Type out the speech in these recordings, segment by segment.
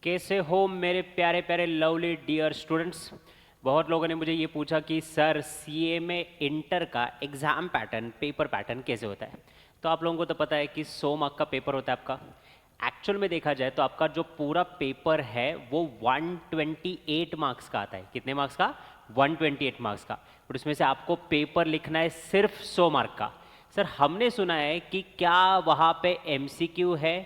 कैसे हो मेरे प्यारे प्यारे लवली डियर स्टूडेंट्स। बहुत लोगों ने मुझे ये पूछा कि सर सीए में इंटर का एग्ज़ाम पैटर्न पेपर पैटर्न कैसे होता है। तो आप लोगों को तो पता है कि 100 मार्क का पेपर होता है आपका। एक्चुअल में देखा जाए तो आपका जो पूरा पेपर है वो 128 मार्क्स का आता है। कितने मार्क्स का? 128 मार्क्स का। और उसमें से आपको पेपर लिखना है सिर्फ 100 मार्क का। सर हमने सुना है कि क्या वहाँ पे एमसीक्यू है?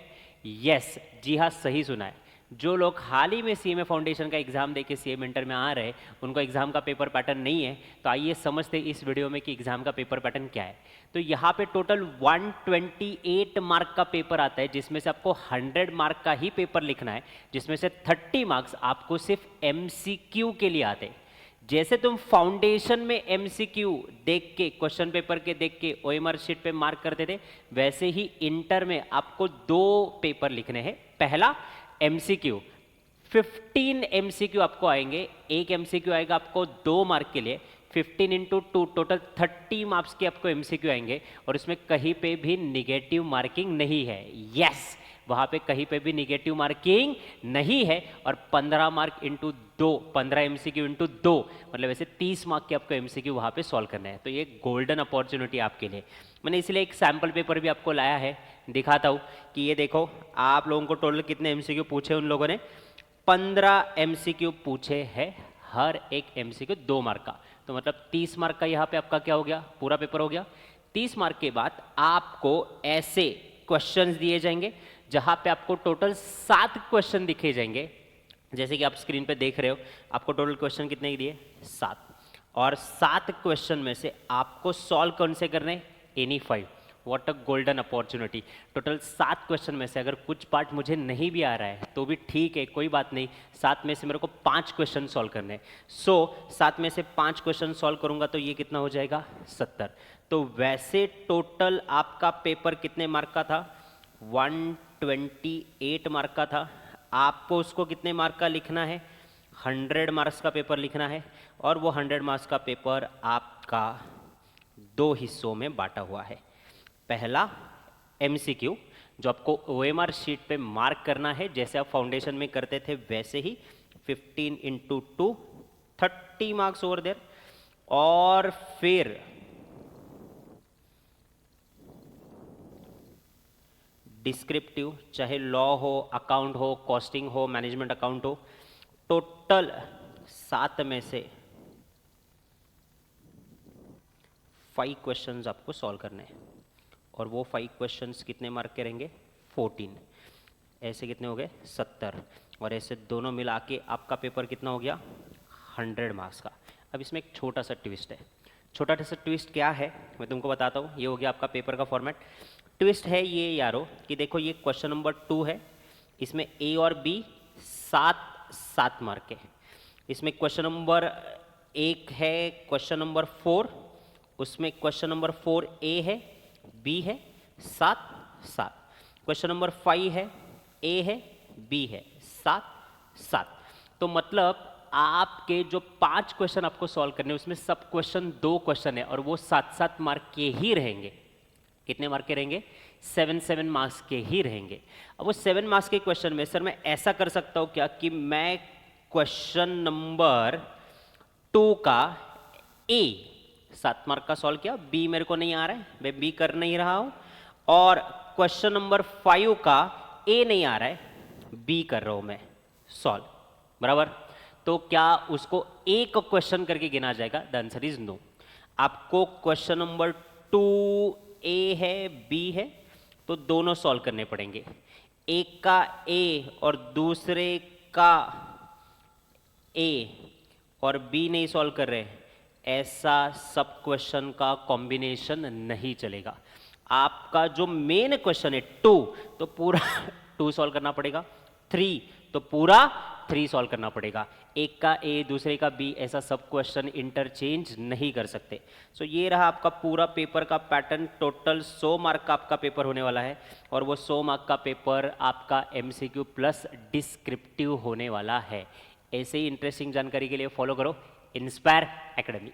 यस, जी हाँ, सही सुना है। जो लोग हाल ही में सीएमए फाउंडेशन का एग्ज़ाम देके सीएम इंटर में आ रहे हैं उनको एग्ज़ाम का पेपर पैटर्न नहीं है। तो आइए समझते इस वीडियो में कि एग्ज़ाम का पेपर पैटर्न क्या है। तो यहाँ पे टोटल 128 मार्क का पेपर आता है, जिसमें से आपको 100 मार्क का ही पेपर लिखना है, जिसमें से 30 मार्क्स आपको सिर्फ एमसीक्यू के लिए आते हैं। जैसे तुम फाउंडेशन में एमसीक्यू देख के, क्वेश्चन पेपर के देख के ओएमआर शीट पे मार्क करते थे, वैसे ही इंटर में आपको 2 पेपर लिखने हैं। पहला एमसीक्यू, 15 एमसीक्यू आपको आएंगे। एक एमसीक्यू आएगा आपको 2 मार्क के लिए, 15 इंटू 2 टोटल 30 मार्क्स के आपको एमसीक्यू आएंगे। और उसमें कहीं पे भी निगेटिव मार्किंग नहीं है। यस, वहाँ पे कहीं पे भी निगेटिव मार्किंग नहीं है। और 15 मार्क इंटू 2, 15 एमसीक्यू इंटू 2 मतलब ऐसे 30 मार्क के आपको एमसीक्यू वहाँ पे सॉल्व करना है। तो ये गोल्डन अपॉर्चुनिटी आपके लिए। मैंने इसलिए एक सैम्पल पेपर भी आपको लाया है, दिखाता हूँ कि ये देखो आप लोगों को टोटल कितने एमसीक्यू पूछे उन लोगों ने। 15 एमसीक्यू पूछे हैं, हर एक एमसीक्यू 2 मार्क का। तो मतलब 30 मार्क का यहाँ पे आपका क्या हो गया, पूरा पेपर हो गया। 30 मार्क के बाद आपको ऐसे क्वेश्चंस दिए जाएंगे जहां पे आपको टोटल 7 क्वेश्चन दिखे जाएंगे। जैसे कि आप स्क्रीन पे देख रहे हो, आपको टोटल क्वेश्चन कितने दिए? 7। और 7 क्वेश्चन में से आपको सॉल्व कौन से करने? Any 5। What a golden opportunity. Total 7 question में से अगर कुछ पार्ट मुझे नहीं भी आ रहा है तो भी ठीक है, कोई बात नहीं। 7 में से मेरे को 5 क्वेश्चन सॉल्व करने हैं। 7 में से 5 क्वेश्चन सॉल्व करूंगा तो ये कितना हो जाएगा? 70। तो वैसे टोटल आपका पेपर कितने मार्क का था? 128 मार्क का था। आपको उसको कितने मार्क का लिखना है? 100 मार्क्स का पेपर लिखना है। और वो 100 मार्क्स का पेपर आपका 2 हिस्सों में बांटा हुआ है। पहला एमसीक्यू जो आपको ओएमआर शीट पे मार्क करना है, जैसे आप फाउंडेशन में करते थे वैसे ही, 15 इंटू 2 30 मार्क्स ओवर देयर। और फिर डिस्क्रिप्टिव, चाहे लॉ हो, अकाउंट हो, कॉस्टिंग हो, मैनेजमेंट अकाउंट हो, टोटल 7 में से 5 क्वेश्चंस आपको सॉल्व करने हैं। और वो 5 क्वेश्चंस कितने मार्क के रहेंगे? 14। ऐसे कितने हो गए? 70। और ऐसे दोनों मिला के आपका पेपर कितना हो गया? 100 मार्क्स का। अब इसमें एक छोटा सा ट्विस्ट है। छोटा सा ट्विस्ट क्या है मैं तुमको बताता हूँ। ये हो गया आपका पेपर का फॉर्मेट। ट्विस्ट है ये यारो कि देखो ये क्वेश्चन नंबर 2 है, इसमें ए और बी 7 मार्क के। इसमें क्वेश्चन नंबर 1 है, क्वेश्चन नंबर 4, उसमें क्वेश्चन नंबर 4 ए है, बी है, 7। क्वेश्चन नंबर 5 है, ए है, बी है, 7। तो मतलब आपके जो 5 क्वेश्चन आपको सॉल्व करने उसमें सब क्वेश्चन 2 क्वेश्चन है और वो 7 मार्क के ही रहेंगे। कितने मार्क के रहेंगे? 7 मार्क्स के ही रहेंगे। अब वो 7 मार्क्स के क्वेश्चन में सर मैं ऐसा कर सकता हूँ क्या कि मैं क्वेश्चन नंबर 2 का ए 7 मार्क का सॉल्व किया, बी मेरे को नहीं आ रहा है, मैं बी कर नहीं रहा हूँ। और क्वेश्चन नंबर 5 का ए नहीं आ रहा है, बी कर रहा हूँ मैं सॉल्व, बराबर। तो क्या उसको एक क्वेश्चन करके गिना जाएगा? The answer is no. आपको क्वेश्चन नंबर 2 ए है, बी है, तो दोनों सॉल्व करने पड़ेंगे। एक का ए और दूसरे का ए और बी नहीं सॉल्व कर रहे, ऐसा सब क्वेश्चन का कॉम्बिनेशन नहीं चलेगा। आपका जो मेन क्वेश्चन है 2, तो पूरा 2 सॉल्व करना पड़ेगा। 3 तो पूरा 3 सॉल्व करना पड़ेगा। एक का ए दूसरे का बी, ऐसा सब क्वेश्चन इंटरचेंज नहीं कर सकते। सो ये रहा आपका पूरा पेपर का पैटर्न। टोटल 100 मार्क का आपका पेपर होने वाला है और वो 100 मार्क का पेपर आपका एमसीक्यू प्लस डिस्क्रिप्टिव होने वाला है। ऐसे ही इंटरेस्टिंग जानकारी के लिए फॉलो करो इंस्पायर एकेडमी।